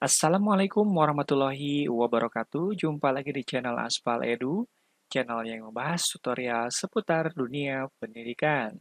Assalamualaikum warahmatullahi wabarakatuh. Jumpa lagi di channel Aspal Edu, channel yang membahas tutorial seputar dunia pendidikan.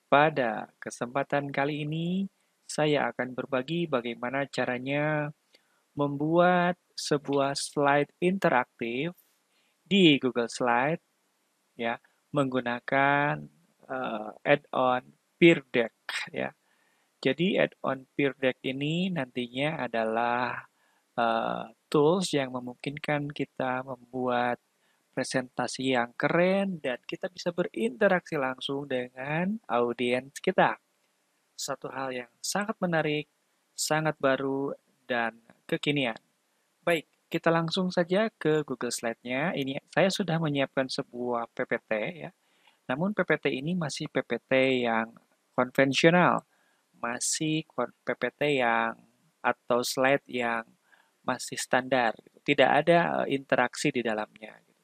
Pada kesempatan kali ini, saya akan berbagi bagaimana caranya membuat sebuah slide interaktif di Google Slide ya, menggunakan add-on Peer Deck ya. Jadi add-on Peer Deck ini nantinya adalah tools yang memungkinkan kita membuat presentasi yang keren dan kita bisa berinteraksi langsung dengan audiens kita. Satu hal yang sangat menarik, sangat baru, dan kekinian. Baik, kita langsung saja ke Google Slide-nya. Ini saya sudah menyiapkan sebuah PPT ya. Namun PPT ini masih PPT yang konvensional, masih PPT yang atau slide yang masih standar, gitu. Tidak ada interaksi di dalamnya. Gitu.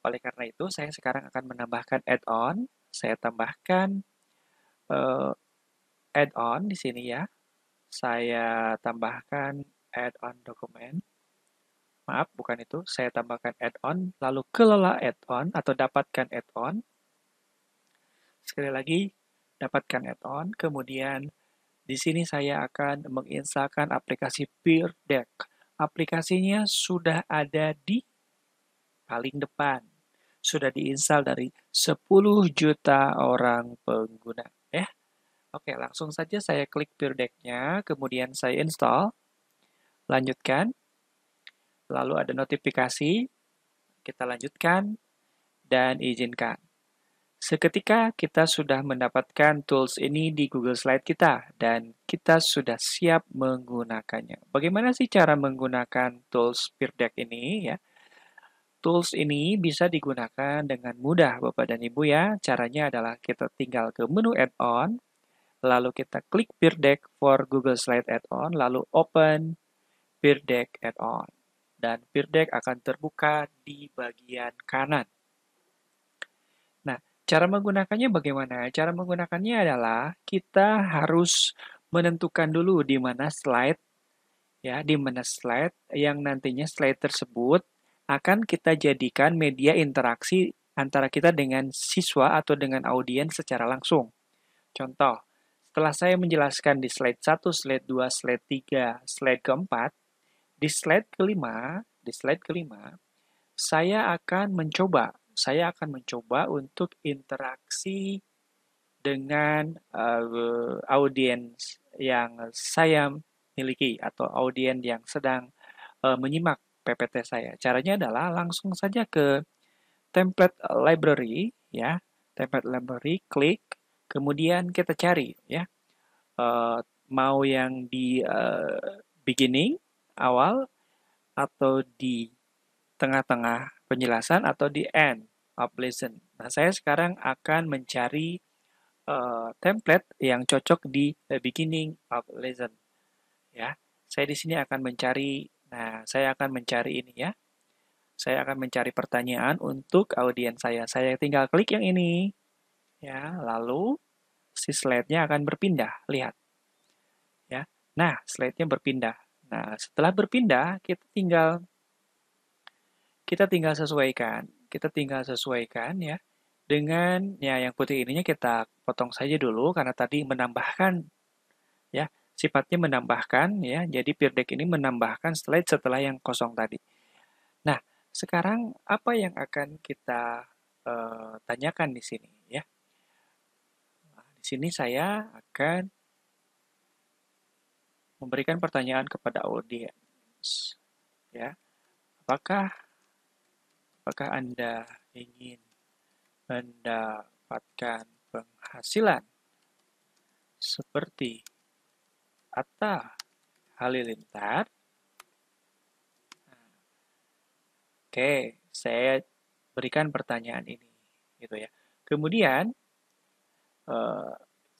Oleh karena itu, saya sekarang akan menambahkan add-on. Saya tambahkan uh, add-on di sini ya. Saya tambahkan add-on dokumen. Maaf, bukan itu. Saya tambahkan add-on, lalu kelola add-on atau dapatkan add-on. Sekali lagi, dapatkan add-on. Kemudian di sini saya akan menginstalkan aplikasi Peer Deck. Aplikasinya sudah ada di paling depan. Sudah diinstal dari 10 juta orang pengguna. Ya, oke, langsung saja saya klik Peer Deck-nya, kemudian saya install, lanjutkan, lalu ada notifikasi, kita lanjutkan, dan izinkan. Seketika kita sudah mendapatkan tools ini di Google Slide kita dan kita sudah siap menggunakannya. Bagaimana sih cara menggunakan tools Peer Deck ini ya? Tools ini bisa digunakan dengan mudah Bapak dan Ibu ya. Caranya adalah kita tinggal ke menu add-on, lalu kita klik Peer Deck for Google Slide Add-on, lalu open Peer Deck Add-on. Dan Peer Deck akan terbuka di bagian kanan. Nah, cara menggunakannya bagaimana? Cara menggunakannya adalah kita harus menentukan dulu di mana slide ya, di mana slide yang nantinya slide tersebut akan kita jadikan media interaksi antara kita dengan siswa atau dengan audiens secara langsung. Contoh, setelah saya menjelaskan di slide 1, slide 2, slide 3, slide keempat, di slide kelima, saya akan mencoba untuk interaksi dengan audiens yang saya miliki atau audiens yang sedang menyimak PPT saya. Caranya adalah langsung saja ke template library ya, template library, klik, kemudian kita cari ya, eh, mau yang di beginning awal atau di tengah-tengah penjelasan atau di end of lesson. Nah, saya sekarang akan mencari template yang cocok di beginning of lesson ya. Saya di sini akan mencari, nah saya akan mencari ini ya. Saya akan mencari pertanyaan untuk audiens saya. Saya tinggal klik yang ini ya, lalu si slide-nya akan berpindah. Lihat ya. Nah, slide-nya berpindah. Nah, setelah berpindah, kita tinggal sesuaikan. Kita tinggal sesuaikan ya dengan ya yang putih ininya kita potong saja dulu karena tadi menambahkan ya, sifatnya menambahkan ya. Jadi peer deck ini menambahkan slide setelah yang kosong tadi. Nah, sekarang apa yang akan kita tanyakan di sini ya? Nah, di sini saya akan memberikan pertanyaan kepada audiens ya. Apakah apakah Anda ingin mendapatkan penghasilan seperti Atta Halilintar? Oke, saya berikan pertanyaan ini, gitu ya. Kemudian, eh,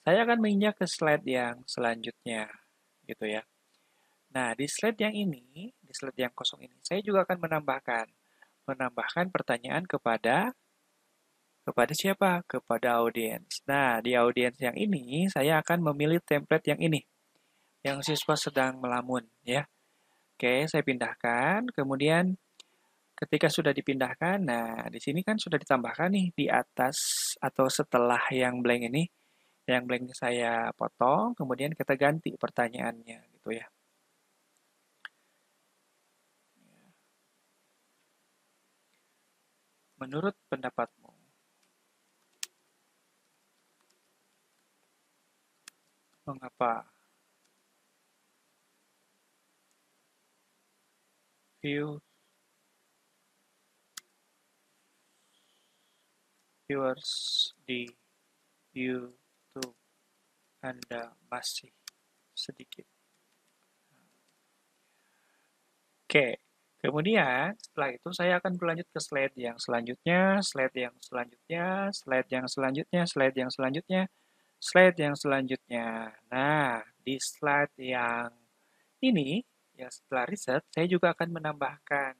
saya akan menginjak ke slide yang selanjutnya, gitu ya. Nah, di slide yang ini, di slide yang kosong ini, saya juga akan menambahkan pertanyaan kepada siapa? Kepada audiens. Nah, di audiens yang ini, saya akan memilih template yang ini. yang siswa sedang melamun, ya. Oke, saya pindahkan. Kemudian ketika sudah dipindahkan, nah di sini kan sudah ditambahkan nih di atas atau setelah yang blank ini, yang blank saya potong, kemudian kita ganti pertanyaannya gitu ya. Menurut pendapatmu, mengapa view viewers di YouTube Anda masih sedikit? Oke, kemudian setelah itu saya akan berlanjut ke slide yang selanjutnya, slide yang selanjutnya, slide yang selanjutnya, slide yang selanjutnya, slide yang selanjutnya. Nah, di slide yang ini, ya setelah riset, saya juga akan menambahkan,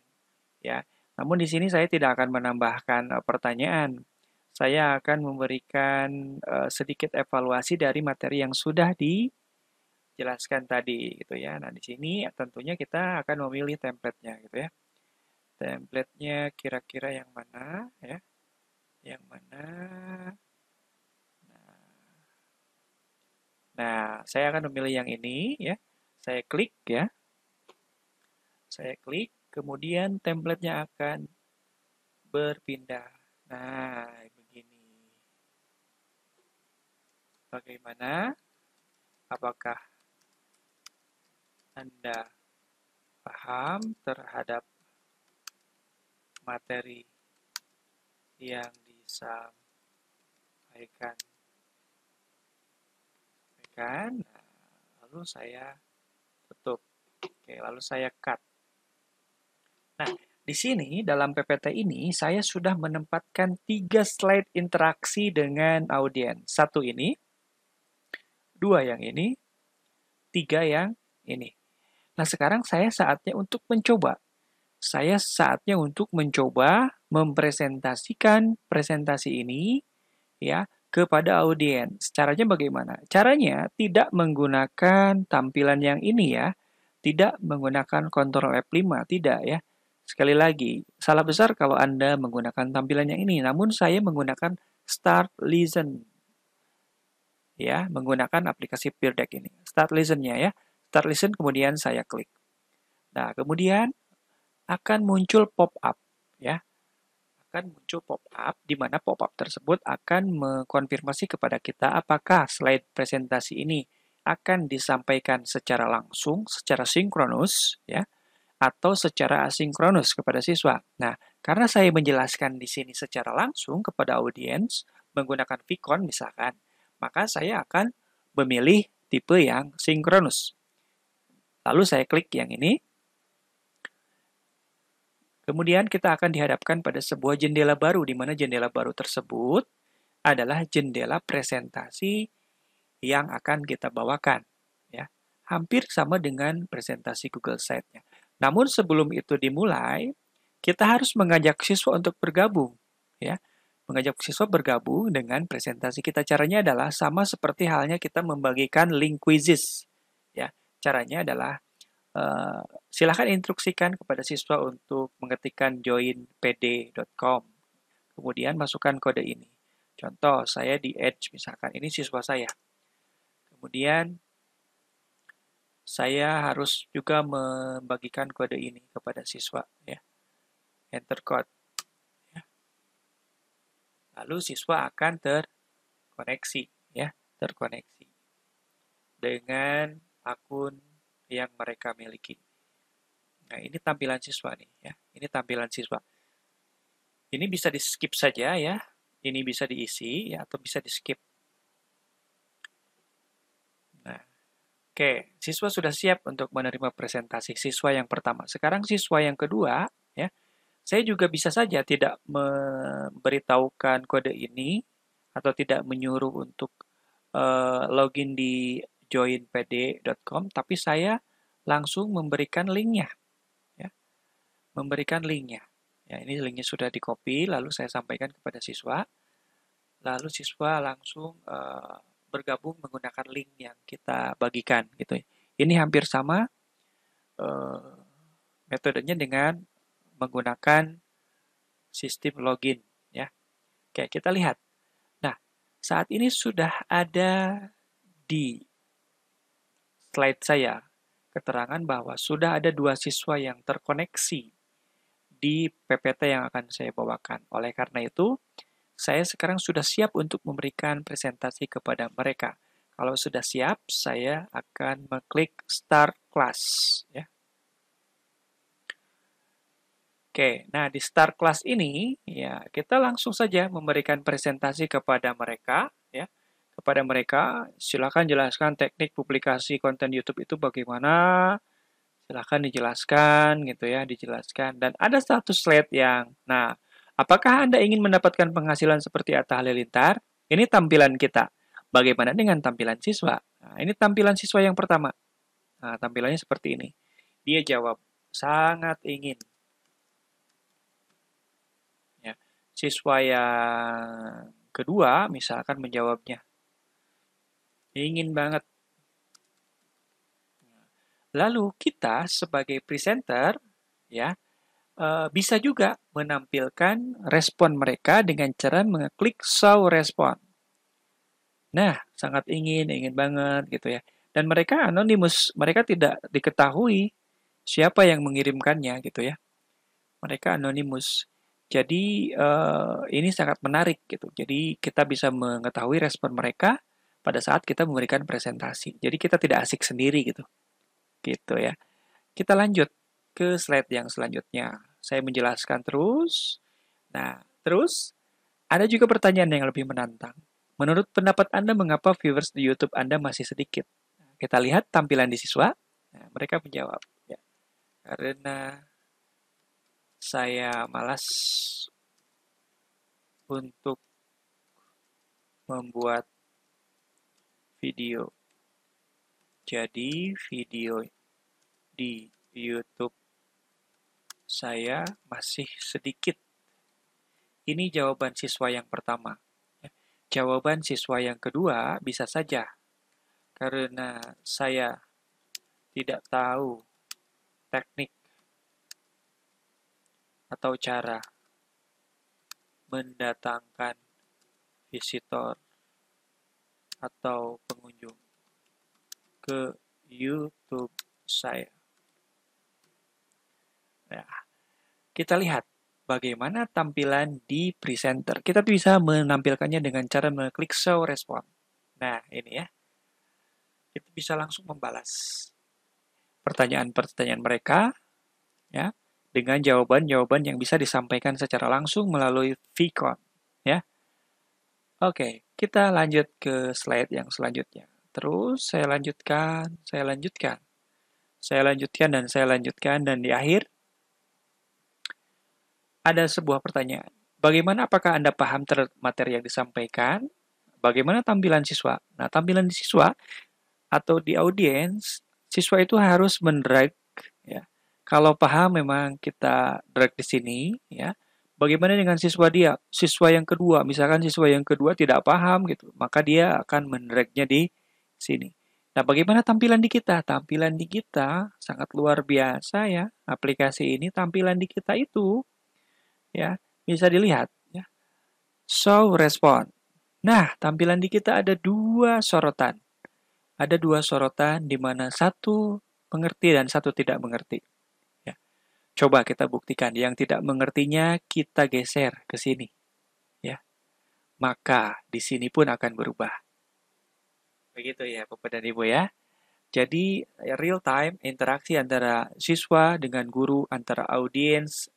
ya. Namun di sini saya tidak akan menambahkan pertanyaan. Saya akan memberikan sedikit evaluasi dari materi yang sudah dijelaskan tadi, gitu ya. Nah, di sini tentunya kita akan memilih template-nya, gitu ya. Template-nya kira-kira yang mana, ya? Yang mana? Nah, saya akan memilih yang ini, ya. Saya klik, ya. Saya klik, kemudian template-nya akan berpindah. Nah, begini. Bagaimana? Apakah Anda paham terhadap materi yang disampaikan? Nah, lalu saya tutup. Oke, lalu saya cut. Nah, di sini dalam PPT ini saya sudah menempatkan 3 slide interaksi dengan audiens. Satu ini, 2 yang ini, 3 yang ini. Nah, sekarang saya saatnya untuk mencoba. Saya saatnya untuk mencoba mempresentasikan presentasi ini ya kepada audiens. Caranya bagaimana? Caranya tidak menggunakan tampilan yang ini ya. Tidak menggunakan Ctrl F5, tidak ya. Sekali lagi, salah besar kalau Anda menggunakan tampilan yang ini. Namun saya menggunakan Start Listen ya, menggunakan aplikasi Peer Deck ini. Start Listen-nya ya. Start Listen kemudian saya klik. Nah, kemudian akan muncul pop-up ya. Akan muncul pop-up di mana pop-up tersebut akan mengkonfirmasi kepada kita apakah slide presentasi ini akan disampaikan secara langsung, secara sinkronus ya, atau secara asinkronus kepada siswa. Nah, karena saya menjelaskan di sini secara langsung kepada audiens menggunakan Vicon misalkan, maka saya akan memilih tipe yang sinkronus. Lalu saya klik yang ini. Kemudian kita akan dihadapkan pada sebuah jendela baru, di mana jendela baru tersebut adalah jendela presentasi yang akan kita bawakan. Ya. Hampir sama dengan presentasi Google Slide-nya. Namun sebelum itu dimulai, kita harus mengajak siswa untuk bergabung. Ya. Mengajak siswa bergabung dengan presentasi kita. Caranya adalah sama seperti halnya kita membagikan link quizzes. Ya. Caranya adalah silakan instruksikan kepada siswa untuk mengetikkan joinpd.com. Kemudian masukkan kode ini. Contoh, saya di Edge misalkan, ini siswa saya. Kemudian saya harus juga membagikan kode ini kepada siswa. Ya. Enter code. Ya. Lalu siswa akan terkoneksi. Ya. Terkoneksi dengan akun yang mereka miliki. Nah, ini tampilan siswa nih ya. Ini tampilan siswa. Ini bisa di-skip saja ya. Ini bisa diisi ya atau bisa di-skip. Nah, oke, siswa sudah siap untuk menerima presentasi siswa yang pertama. Sekarang siswa yang kedua ya. Saya juga bisa saja tidak memberitahukan kode ini atau tidak menyuruh untuk login di joinpd.com, tapi saya langsung memberikan linknya. Ya. Memberikan linknya. Ya, ini linknya sudah di-copy, lalu saya sampaikan kepada siswa. Lalu siswa langsung bergabung menggunakan link yang kita bagikan gitu. Ini hampir sama metodenya dengan menggunakan sistem login ya. Oke, kita lihat. Nah, saat ini sudah ada di slide saya keterangan bahwa sudah ada 2 siswa yang terkoneksi di PPT yang akan saya bawakan. Oleh karena itu, saya sekarang sudah siap untuk memberikan presentasi kepada mereka. Kalau sudah siap, saya akan mengklik Start Class. Ya. Oke, nah di Start Class ini, ya kita langsung saja memberikan presentasi kepada mereka. Ya. Kepada mereka, silakan jelaskan teknik publikasi konten YouTube itu bagaimana. Silakan dijelaskan gitu ya, dijelaskan. Dan ada satu slide yang, nah, apakah Anda ingin mendapatkan penghasilan seperti Atta Halilintar? Ini tampilan kita. Bagaimana dengan tampilan siswa? Nah, ini tampilan siswa yang pertama. Nah, tampilannya seperti ini. Dia jawab, sangat ingin. Ya. Siswa yang kedua, misalkan menjawabnya, ingin banget. Lalu kita sebagai presenter, ya, bisa juga menampilkan respon mereka dengan cara mengeklik show respon. Nah, sangat ingin banget gitu ya. Dan mereka anonimus, mereka tidak diketahui siapa yang mengirimkannya gitu ya. Mereka anonimus. Jadi ini sangat menarik gitu. Jadi kita bisa mengetahui respon mereka pada saat kita memberikan presentasi. Jadi kita tidak asik sendiri gitu. Gitu ya. Kita lanjut ke slide yang selanjutnya. Saya menjelaskan terus. Nah, terus ada juga pertanyaan yang lebih menantang. Menurut pendapat Anda, mengapa viewers di YouTube Anda masih sedikit? Kita lihat tampilan di siswa. Nah, mereka menjawab, ya, karena saya malas untuk membuat video. Jadi video di YouTube saya masih sedikit. Ini jawaban siswa yang pertama. Jawaban siswa yang kedua bisa saja karena saya tidak tahu teknik atau cara mendatangkan visitor atau pengunjung ke YouTube saya. Nah, kita lihat bagaimana tampilan di presenter. Kita bisa menampilkannya dengan cara mengklik show respon. Nah, ini ya. Kita bisa langsung membalas pertanyaan-pertanyaan mereka ya dengan jawaban-jawaban yang bisa disampaikan secara langsung melalui Vicon ya. Oke, kita lanjut ke slide yang selanjutnya. Terus saya lanjutkan, dan saya lanjutkan, dan di akhir ada sebuah pertanyaan. Bagaimana, apakah Anda paham materi yang disampaikan? Bagaimana tampilan siswa? Nah, tampilan di siswa atau di audiens, siswa itu harus mendrag ya. Kalau paham memang kita drag di sini ya. Bagaimana dengan siswa dia? Siswa yang kedua, misalkan siswa yang kedua tidak paham gitu, maka dia akan mendragnya di sini. Nah, bagaimana tampilan di kita? Tampilan di kita sangat luar biasa ya. Aplikasi ini tampilan di kita itu ya bisa dilihat ya. Show respon. Nah, tampilan di kita ada 2 sorotan. Ada 2 sorotan di mana satu mengerti dan satu tidak mengerti. Ya. Coba kita buktikan. Yang tidak mengertinya kita geser ke sini. Ya. Maka di sini pun akan berubah. Begitu ya Bapak dan Ibu ya. Jadi real time interaksi antara siswa dengan guru, antara audiens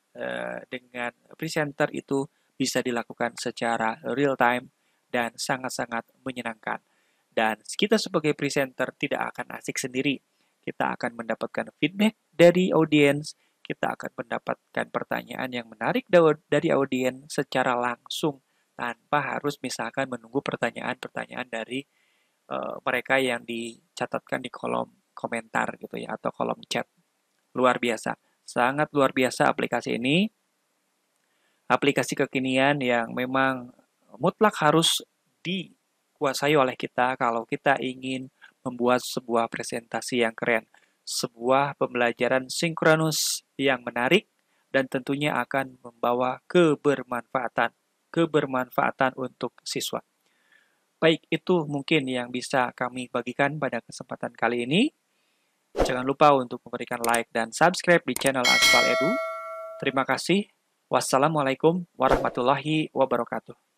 dengan presenter itu bisa dilakukan secara real time dan sangat-sangat menyenangkan. Dan kita sebagai presenter tidak akan asik sendiri. Kita akan mendapatkan feedback dari audiens, kita akan mendapatkan pertanyaan yang menarik dari audiens secara langsung tanpa harus misalkan menunggu pertanyaan-pertanyaan dari mereka yang dicatatkan di kolom komentar gitu ya atau kolom chat. Luar biasa. Sangat luar biasa aplikasi ini. Aplikasi kekinian yang memang mutlak harus dikuasai oleh kita kalau kita ingin membuat sebuah presentasi yang keren, sebuah pembelajaran sinkronus yang menarik, dan tentunya akan membawa kebermanfaatan untuk siswa. Baik, itu mungkin yang bisa kami bagikan pada kesempatan kali ini. Jangan lupa untuk memberikan like dan subscribe di channel Aspal Edu. Terima kasih. Wassalamualaikum warahmatullahi wabarakatuh.